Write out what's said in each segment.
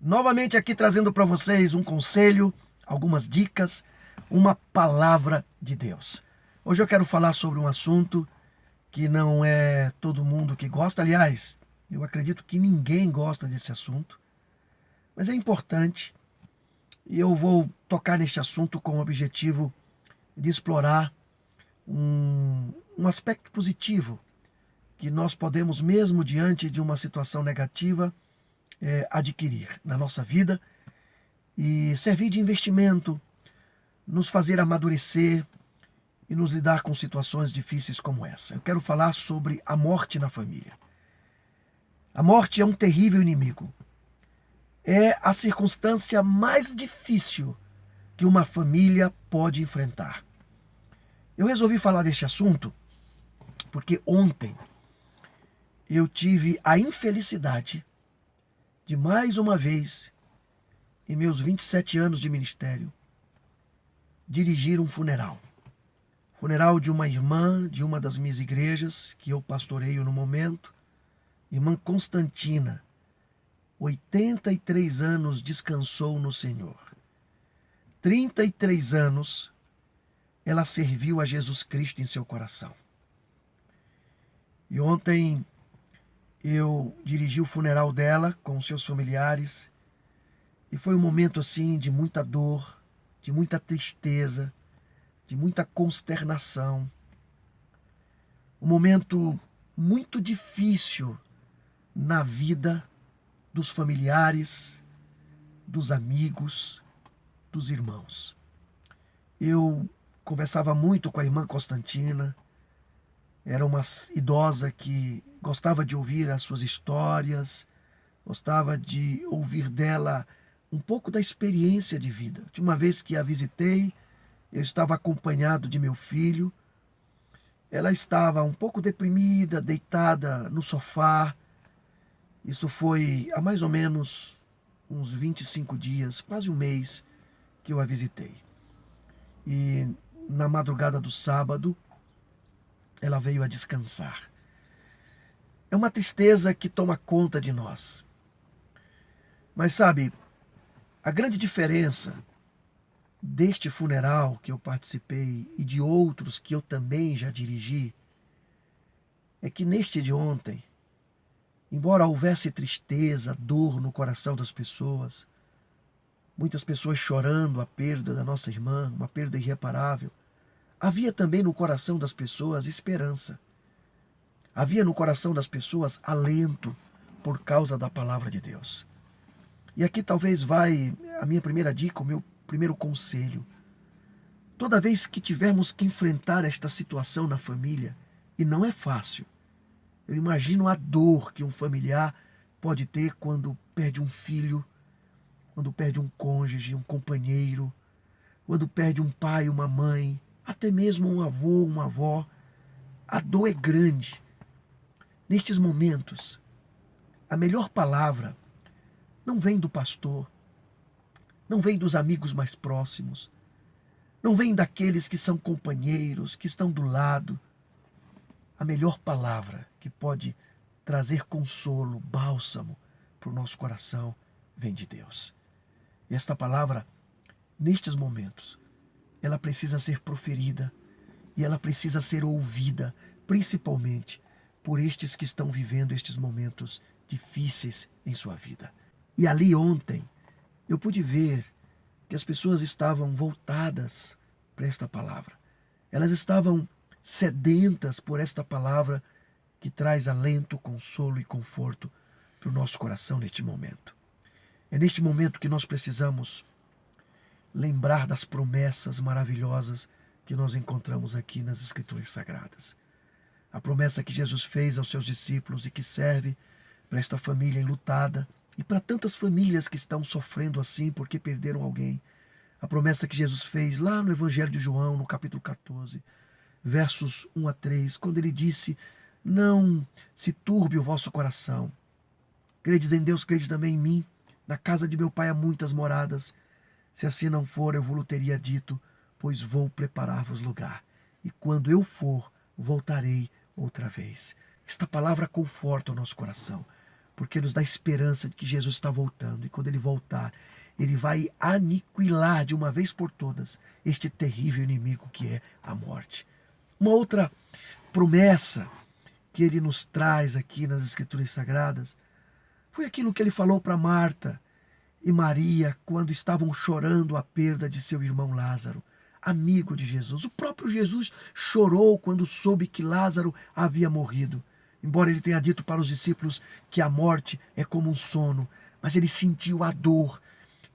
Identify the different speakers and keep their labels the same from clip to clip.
Speaker 1: Novamente aqui trazendo para vocês um conselho, algumas dicas, uma palavra de Deus. Hoje eu quero falar sobre um assunto que não é todo mundo que gosta. Aliás, eu acredito que ninguém gosta desse assunto, mas é importante e eu vou tocar neste assunto com o objetivo de explorar um aspecto positivo que nós podemos, mesmo diante de uma situação negativa, adquirir na nossa vida e servir de investimento, nos fazer amadurecer e nos lidar com situações difíceis como essa. Eu quero falar sobre a morte na família. A morte é um terrível inimigo. É a circunstância mais difícil que uma família pode enfrentar. Eu resolvi falar deste assunto porque ontem eu tive a infelicidade de mais uma vez, em meus 27 anos de ministério, dirigir um funeral. Funeral de uma irmã de uma das minhas igrejas, que eu pastoreio no momento, irmã Constantina, 83 anos descansou no Senhor. 33 anos ela serviu a Jesus Cristo em seu coração. E ontem eu dirigi o funeral dela com seus familiares e foi um momento assim de muita dor, de muita tristeza, de muita consternação. Um momento muito difícil na vida dos familiares, dos amigos, dos irmãos. Eu conversava muito com a irmã Constantina, era uma idosa que gostava de ouvir as suas histórias, gostava de ouvir dela um pouco da experiência de vida. De uma vez que a visitei, eu estava acompanhado de meu filho. Ela estava um pouco deprimida, deitada no sofá. Isso foi há mais ou menos uns 25 dias, quase um mês, que eu a visitei. E na madrugada do sábado, ela veio a descansar. É uma tristeza que toma conta de nós. Mas sabe, a grande diferença deste funeral que eu participei e de outros que eu também já dirigi, é que neste de ontem, embora houvesse tristeza, dor no coração das pessoas, muitas pessoas chorando a perda da nossa irmã, uma perda irreparável, havia também no coração das pessoas esperança. Havia no coração das pessoas alento por causa da palavra de Deus. E aqui talvez vai a minha primeira dica, o meu primeiro conselho. Toda vez que tivermos que enfrentar esta situação na família, e não é fácil, eu imagino a dor que um familiar pode ter quando perde um filho, quando perde um cônjuge, um companheiro, quando perde um pai, uma mãe, até mesmo um avô, uma avó. A dor é grande. Nestes momentos, a melhor palavra não vem do pastor, não vem dos amigos mais próximos, não vem daqueles que são companheiros, que estão do lado. A melhor palavra que pode trazer consolo, bálsamo para o nosso coração vem de Deus. E esta palavra, nestes momentos, ela precisa ser proferida e ela precisa ser ouvida, principalmente por estes que estão vivendo estes momentos difíceis em sua vida. E ali ontem eu pude ver que as pessoas estavam voltadas para esta palavra. Elas estavam sedentas por esta palavra que traz alento, consolo e conforto para o nosso coração neste momento. É neste momento que nós precisamos lembrar das promessas maravilhosas que nós encontramos aqui nas Escrituras Sagradas. A promessa que Jesus fez aos seus discípulos e que serve para esta família enlutada e para tantas famílias que estão sofrendo assim porque perderam alguém. A promessa que Jesus fez lá no Evangelho de João, no capítulo 14, versos 1 a 3, quando ele disse: não se turbe o vosso coração. Credes em Deus, credes também em mim. Na casa de meu pai há muitas moradas. Se assim não for, eu vos teria dito, pois vou preparar-vos lugar. E quando eu for, voltarei outra vez. Esta palavra conforta o nosso coração, porque nos dá esperança de que Jesus está voltando. E quando ele voltar, ele vai aniquilar de uma vez por todas este terrível inimigo que é a morte. Uma outra promessa que ele nos traz aqui nas Escrituras Sagradas foi aquilo que ele falou para Marta e Maria quando estavam chorando a perda de seu irmão Lázaro, amigo de Jesus. O próprio Jesus chorou quando soube que Lázaro havia morrido. Embora ele tenha dito para os discípulos que a morte é como um sono, mas ele sentiu a dor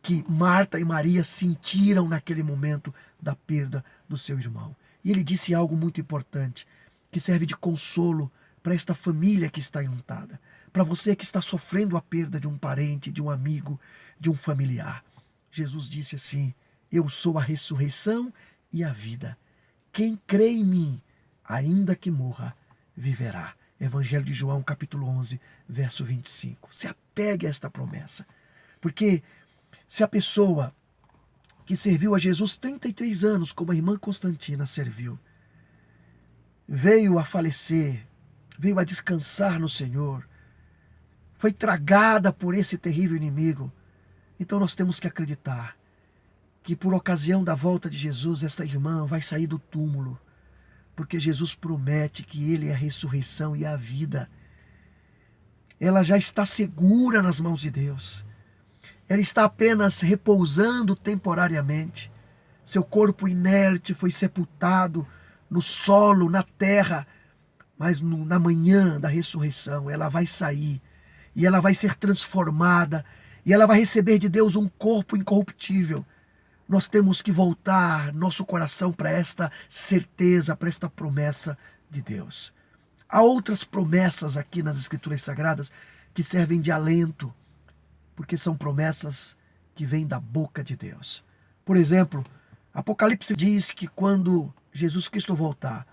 Speaker 1: que Marta e Maria sentiram naquele momento da perda do seu irmão. E ele disse algo muito importante, que serve de consolo para esta família que está enlutada, para você que está sofrendo a perda de um parente, de um amigo, de um familiar. Jesus disse assim: eu sou a ressurreição e a vida. Quem crê em mim, ainda que morra, viverá. Evangelho de João, capítulo 11, verso 25. Se apegue a esta promessa, porque se a pessoa que serviu a Jesus 33 anos, como a irmã Constantina serviu, veio a falecer, veio a descansar no Senhor, foi tragada por esse terrível inimigo, então nós temos que acreditar que por ocasião da volta de Jesus, esta irmã vai sair do túmulo, porque Jesus promete que Ele é a ressurreição e a vida. Ela já está segura nas mãos de Deus. Ela está apenas repousando temporariamente. Seu corpo inerte foi sepultado no solo, na terra, mas na manhã da ressurreição ela vai sair e ela vai ser transformada e ela vai receber de Deus um corpo incorruptível. Nós temos que voltar nosso coração para esta certeza, para esta promessa de Deus. Há outras promessas aqui nas Escrituras Sagradas que servem de alento, porque são promessas que vêm da boca de Deus. Por exemplo, Apocalipse diz que quando Jesus Cristo voltar,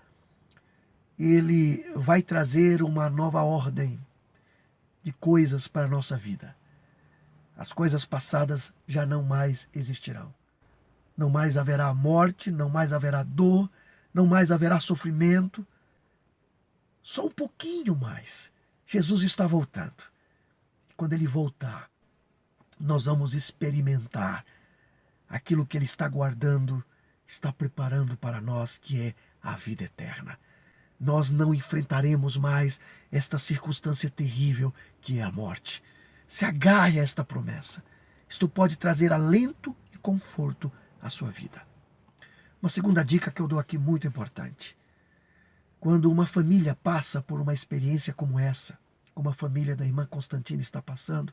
Speaker 1: Ele vai trazer uma nova ordem de coisas para a nossa vida. As coisas passadas já não mais existirão. Não mais haverá morte, não mais haverá dor, não mais haverá sofrimento. Só um pouquinho mais. Jesus está voltando. Quando Ele voltar, nós vamos experimentar aquilo que Ele está guardando, está preparando para nós, que é a vida eterna. Nós não enfrentaremos mais esta circunstância terrível que é a morte. Se agarre a esta promessa. Isto pode trazer alento e conforto à sua vida. Uma segunda dica que eu dou aqui muito importante. Quando uma família passa por uma experiência como essa, como a família da irmã Constantina está passando,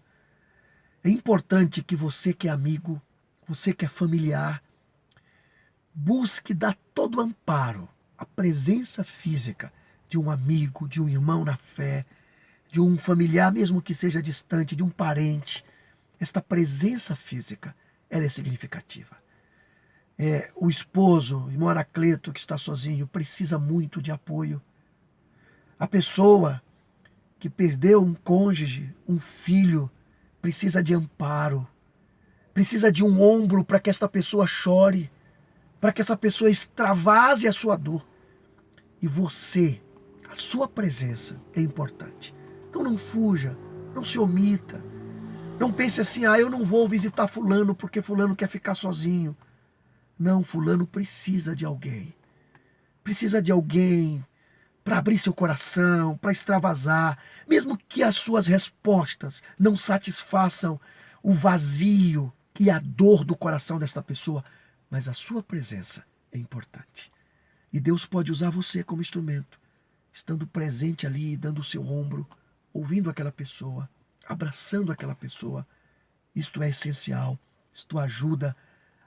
Speaker 1: é importante que você que é amigo, você que é familiar, busque dar todo o amparo, a presença física de um amigo, de um irmão na fé, de um familiar, mesmo que seja distante, de um parente. Esta presença física, ela é significativa. O esposo, o irmão Anacleto, que está sozinho, precisa muito de apoio. A pessoa que perdeu um cônjuge, um filho, precisa de amparo, precisa de um ombro para que esta pessoa chore, para que essa pessoa extravase a sua dor. E você, a sua presença é importante. Então não fuja, não se omita. Não pense assim, eu não vou visitar fulano porque fulano quer ficar sozinho. Não, fulano precisa de alguém. Precisa de alguém para abrir seu coração, para extravasar. Mesmo que as suas respostas não satisfaçam o vazio e a dor do coração desta pessoa, mas a sua presença é importante. E Deus pode usar você como instrumento, estando presente ali, dando o seu ombro, ouvindo aquela pessoa, abraçando aquela pessoa. Isto é essencial, isto ajuda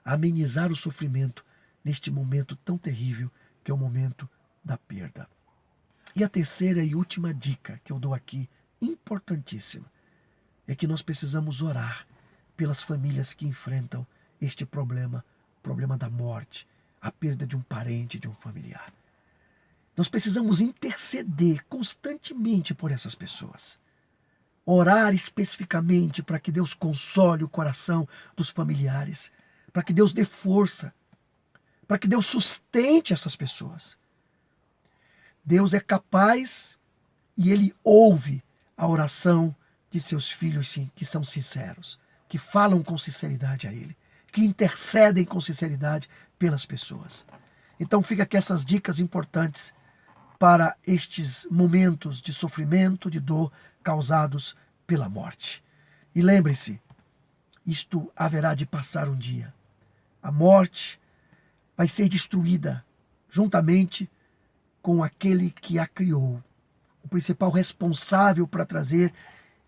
Speaker 1: a amenizar o sofrimento neste momento tão terrível que é o momento da perda. E a terceira e última dica que eu dou aqui, importantíssima, é que nós precisamos orar pelas famílias que enfrentam este problema, o problema da morte, a perda de um parente, de um familiar. Nós precisamos interceder constantemente por essas pessoas. Orar especificamente para que Deus console o coração dos familiares, para que Deus dê força, para que Deus sustente essas pessoas. Deus é capaz e Ele ouve a oração de seus filhos sim, que são sinceros, que falam com sinceridade a Ele, que intercedem com sinceridade pelas pessoas. Então fica aqui essas dicas importantes para estes momentos de sofrimento, de dor causados pela morte. E lembre-se, isto haverá de passar um dia. A morte vai ser destruída juntamente com aquele que a criou, o principal responsável para trazer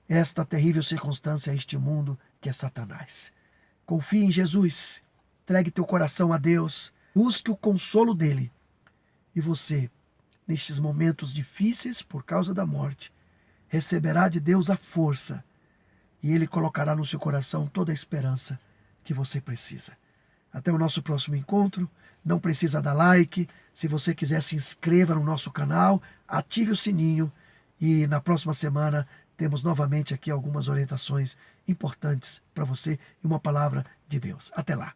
Speaker 1: esta terrível circunstância a este mundo, que é Satanás. Confie em Jesus, entregue teu coração a Deus, busque o consolo dele, e você, nestes momentos difíceis por causa da morte, receberá de Deus a força, e Ele colocará no seu coração toda a esperança que você precisa. Até o nosso próximo encontro. Não precisa dar like. Se você quiser, se inscreva no nosso canal, ative o sininho, e na próxima semana temos novamente aqui algumas orientações importantes para você e uma palavra de Deus. Até lá!